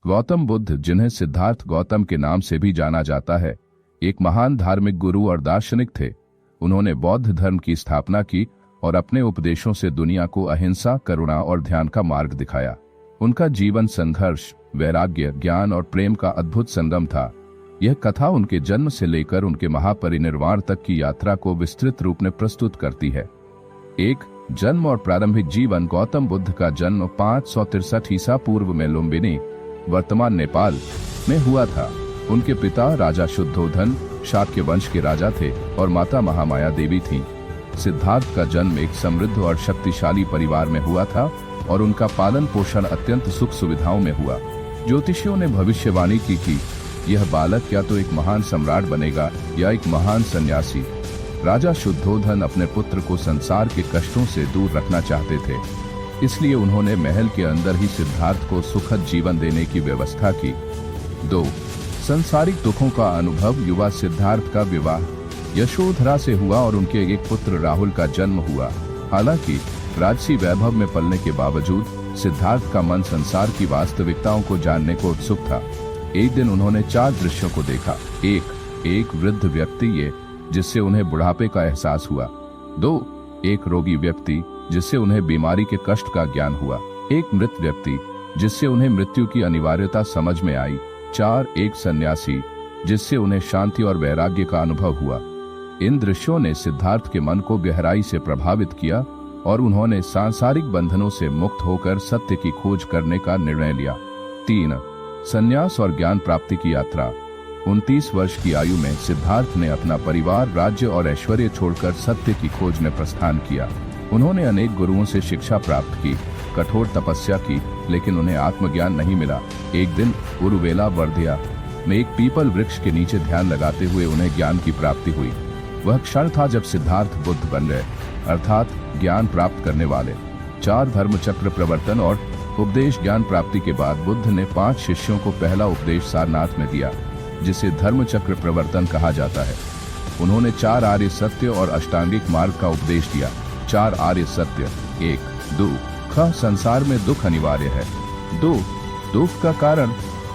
गौतम बुद्ध, जिन्हें सिद्धार्थ गौतम के नाम से भी जाना जाता है, एक महान धार्मिक गुरु और दार्शनिक थे। उन्होंने बौद्ध धर्म की स्थापना की और अपने उपदेशों से दुनिया को अहिंसा, करुणा और ध्यान का मार्ग दिखाया। उनका जीवन संघर्ष, वैराग्य, ज्ञान और प्रेम का अद्भुत संगम था। यह कथा उनके जन्म से लेकर उनके महापरिनिर्वाण तक की यात्रा को विस्तृत रूप में प्रस्तुत करती है। एक, जन्म और प्रारंभिक जीवन। गौतम बुद्ध का जन्म 563 ईसा पूर्व में लुम्बिनी, वर्तमान नेपाल में हुआ था। उनके पिता राजा शुद्धोधन शाक्य वंश के राजा थे और माता महामाया देवी थीं। सिद्धार्थ का जन्म एक समृद्ध और शक्तिशाली परिवार में हुआ था और उनका पालन पोषण अत्यंत सुख सुविधाओं में हुआ। ज्योतिषियों ने भविष्यवाणी की कि यह बालक या तो एक महान सम्राट बनेगा या एक महान सन्यासी। राजा शुद्धोधन अपने पुत्र को संसार के कष्टों से दूर रखना चाहते थे, इसलिए उन्होंने महल के अंदर ही सिद्धार्थ को सुखद जीवन देने की व्यवस्था की। 2, संसारिक दुखों का अनुभव। युवा सिद्धार्थ का विवाह यशोधरा से हुआ और उनके एक पुत्र राहुल का जन्म हुआ। हालांकि राजसी वैभव में पलने के बावजूद सिद्धार्थ का मन संसार की वास्तविकताओं को जानने को उत्सुक था। एक दिन उन्होंने 4 दृश्यों को देखा। एक वृद्ध व्यक्ति, ये जिससे उन्हें बुढ़ापे का एहसास हुआ। 2, एक रोगी व्यक्ति, जिससे उन्हें बीमारी के कष्ट का ज्ञान हुआ। एक मृत व्यक्ति, जिससे उन्हें मृत्यु की अनिवार्यता समझ में आई। 4, एक सन्यासी, जिससे उन्हें शांति और वैराग्य का अनुभव हुआ। इन दृश्यों ने सिद्धार्थ के मन को गहराई से प्रभावित किया और उन्होंने सांसारिक बंधनों से मुक्त होकर सत्य की खोज करने का निर्णय लिया। 3, संन्यास और ज्ञान प्राप्ति की यात्रा। 29 वर्ष की आयु में सिद्धार्थ ने अपना परिवार, राज्य और ऐश्वर्य छोड़कर सत्य की खोज में प्रस्थान किया। उन्होंने अनेक गुरुओं से शिक्षा प्राप्त की, कठोर तपस्या की, लेकिन उन्हें आत्मज्ञान नहीं मिला। एक दिन उरुवेला वर्धिया में एक पीपल वृक्ष के नीचे ध्यान लगाते हुए उन्हें ज्ञान की प्राप्ति हुई। वह क्षण था जब सिद्धार्थ बुद्ध बन गए, अर्थात ज्ञान प्राप्त करने वाले। 4 धर्म चक्र प्रवर्तन और उपदेश। ज्ञान प्राप्ति के बाद बुद्ध ने 5 शिष्यों को पहला उपदेश सारनाथ में दिया, जिसे धर्म चक्र प्रवर्तन कहा जाता है। उन्होंने 4 आर्य सत्य और अष्टांगिक मार्ग का उपदेश दिया। 4 आर्य सत्य। 1, दुख। संसार में दुख अनिवार्य है। 2, दुख का कारण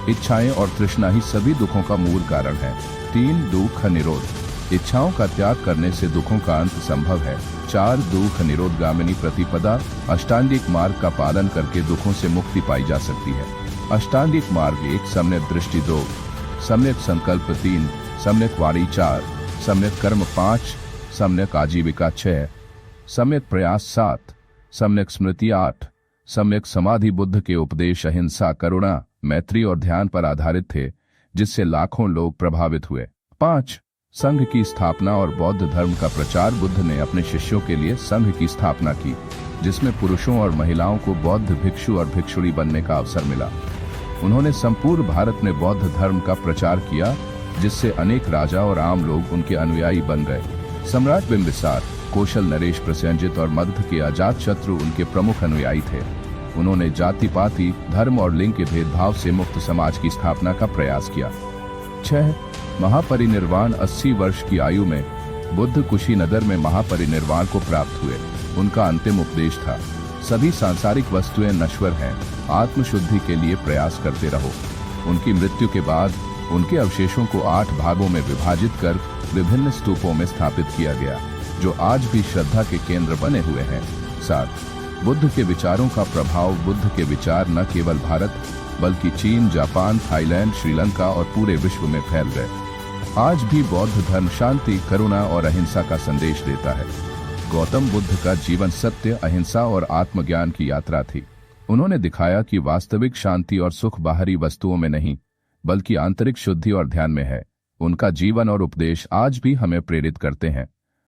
इच्छाएं और तृष्णा ही सभी दुखों का मूल कारण है। 3, दुख निरोध। इच्छाओं का त्याग करने से दुखों का अंत संभव है। 4, दुख निरोधगामिनी प्रतिपदा। अष्टांगिक मार्ग का पालन करके दुखों से मुक्ति पाई जा सकती है। अष्टांगिक मार्ग 1, सम्यक दृष्टि 2, सम्यक संकल्प 3, सम्यक वाणी 4, सम्यक कर्म 5, सम्यक आजीविका 6, सम्यक प्रयास 7, सम्यक स्मृति 8, सम्यक समाधि। बुद्ध के उपदेश अहिंसा, करुणा, मैत्री और ध्यान पर आधारित थे, जिससे लाखों लोग प्रभावित हुए। 5, संघ की स्थापना और बौद्ध धर्म का प्रचार। बुद्ध ने अपने शिष्यों के लिए संघ की स्थापना की, जिसमें पुरुषों और महिलाओं को बौद्ध भिक्षु और भिक्षुणी बनने का अवसर मिला। उन्होंने संपूर्ण भारत में बौद्ध धर्म का प्रचार किया, जिससे अनेक राजा और आम लोग उनके अनुयायी बन गए। सम्राट बिंबिसार, कौशल, नरेश, प्रसेनजित और मगध के अजातशत्रु उनके प्रमुख अनुयायी थे। उन्होंने जाति पाति, धर्म और लिंग के भेदभाव से मुक्त समाज की स्थापना का प्रयास किया। 6, महापरिनिर्वाण। 80 वर्ष की आयु में बुद्ध कुशीनगर में महापरिनिर्वाण को प्राप्त हुए। उनका अंतिम उपदेश था, सभी सांसारिक वस्तुएं नश्वर हैं, आत्मशुद्धि के लिए प्रयास करते रहो। उनकी मृत्यु के बाद उनके अवशेषों को 8 भागों में विभाजित कर विभिन्न स्तूपों में स्थापित किया गया, जो आज भी श्रद्धा के केंद्र बने हुए हैं। 7, बुद्ध के विचारों का प्रभाव। बुद्ध के विचार न केवल भारत बल्कि चीन, जापान, थाईलैंड, श्रीलंका और पूरे विश्व में फैल गए। आज भी बौद्ध धर्म शांति, करुणा और अहिंसा का संदेश देता है। गौतम बुद्ध का जीवन सत्य, अहिंसा और आत्मज्ञान की यात्रा थी। उन्होंने दिखाया कि वास्तविक शांति और सुख बाहरी वस्तुओं में नहीं, बल्कि आंतरिक शुद्धि और ध्यान में है। उनका जीवन और उपदेश आज भी हमें प्रेरित करते हैं।